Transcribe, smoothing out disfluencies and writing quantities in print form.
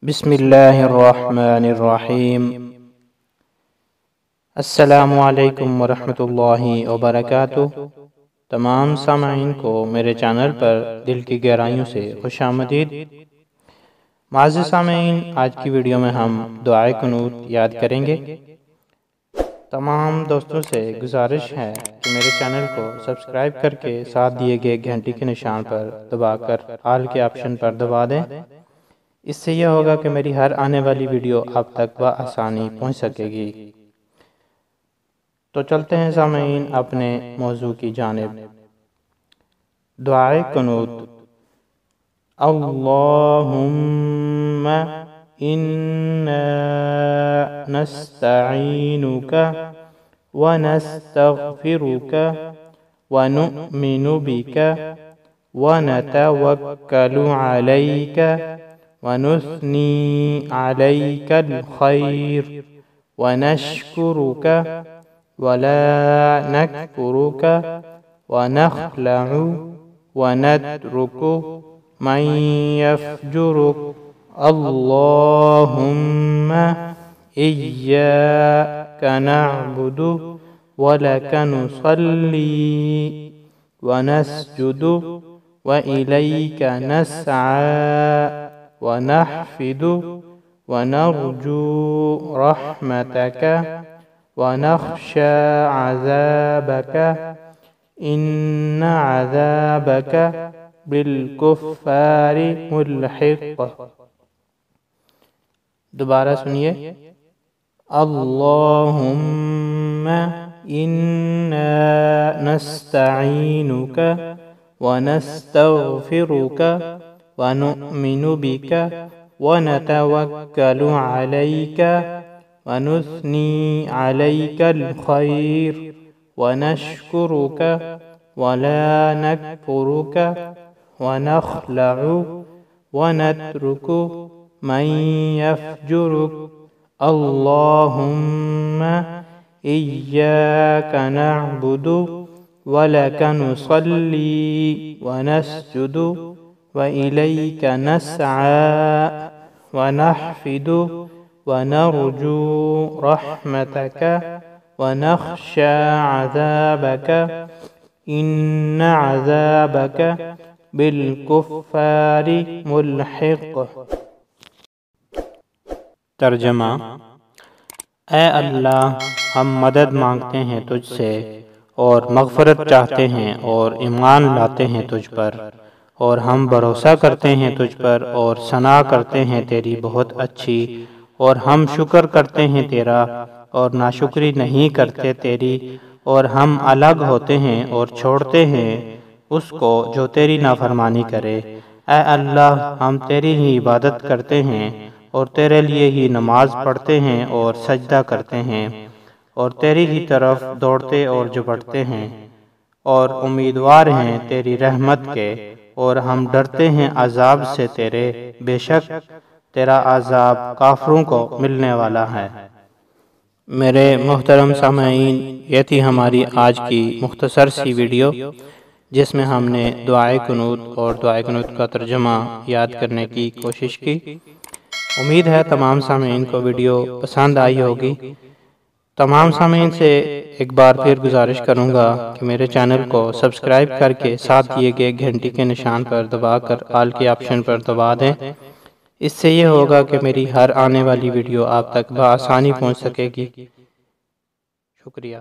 بسم اللہ الرحمن الرحیم۔ السلام علیکم ورحمۃ اللہ وبرکاتہ۔ تمام سامعین کو میرے چینل پر دل کی گہرائیوں سے خوش آمدید۔ معزز سامعین، آج کی ویڈیو میں ہم دعائے قنوت یاد کریں گے۔ تمام دوستوں سے گزارش ہے کہ میرے چینل کو سبسکرائب کر کے ساتھ دیے گئے گھنٹی کے نشان پر دبا کر آل کے آپشن پر دبا دیں۔ اس سے یہ ہوگا کہ میری ہر آنے والی ویڈیو آپ تک بآسانی پہنچ سکے گی۔ تو چلتے ہیں سامعین اپنے موضوع کی جانب۔ دعائے قنوت۔ اللہم انا نستعینک ونستغفرک ونؤمن بک ونتوکل علیک ونثنی علیک الخیر ونشکرک ولا نکفرک ونخلع ونترک من یفجرک اللہم ایاک نعبد ولک نصلی ونسجد وإلیک نسعى ونحفد ونرجو رحمتك ونخشى عذابك إن عذابك بالكفار ملحق۔ دوبارہ سنیے۔ اللہم انا نستعینک ونستغفرک ونؤمن بک ونتوکل علیک ونثنی علیک الخیر ونشکرک ولا نکفرک ونخلع ونترک من یفجرک اللہم ایاک نعبد ولک نصلی ونسجد وإلیک نسعى ونحفد ونرجو رحمتك ونخشى عذابك إن عذابك بالكفار ملحق۔ ترجمہ۔ اے اللہ، ہم مدد مانگتے ہیں تجھ سے اور مغفرت چاہتے ہیں اور ایمان لاتے ہیں تجھ پر، اور ہم بھروسہ کرتے ہیں تجھ پر اور ثنا کرتے ہیں تیری بہت اچھی، اور ہم شکر کرتے ہیں تیرا اور ناشکری نہیں کرتے تیری، اور ہم الگ ہوتے ہیں اور چھوڑتے ہیں اس کو جو تیری نافرمانی کرے۔ اے اللہ، ہم تیری ہی عبادت کرتے ہیں اور تیرے لیے ہی نماز پڑھتے ہیں اور سجدہ کرتے ہیں، اور تیری ہی طرف دوڑتے اور جھپٹتے ہیں، اور امیدوار ہیں تیری رحمت کے، اور ہم ڈرتے ہیں عذاب سے تیرے، بے شک تیرا عذاب کافروں کو ملنے والا ہے۔ میرے محترم سامعین، یہ تھی ہماری آج کی مختصر سی ویڈیو جس میں ہم نے دعائے قنوت اور دعائے قنوت کا ترجمہ یاد کرنے کی کوشش کی۔ امید ہے تمام سامعین کو ویڈیو پسند آئی ہوگی۔ تمام سامعین سے ایک بار پھر گزارش کروں گا کہ میرے چینل کو سبسکرائب کر کے ساتھ دیے گئے گھنٹی کے نشان پر دبا کر آل کے آپشن پر دبا دیں۔ اس سے یہ ہوگا کہ میری ہر آنے والی ویڈیو آپ تک بآسانی پہنچ سکے گی۔ شکریہ۔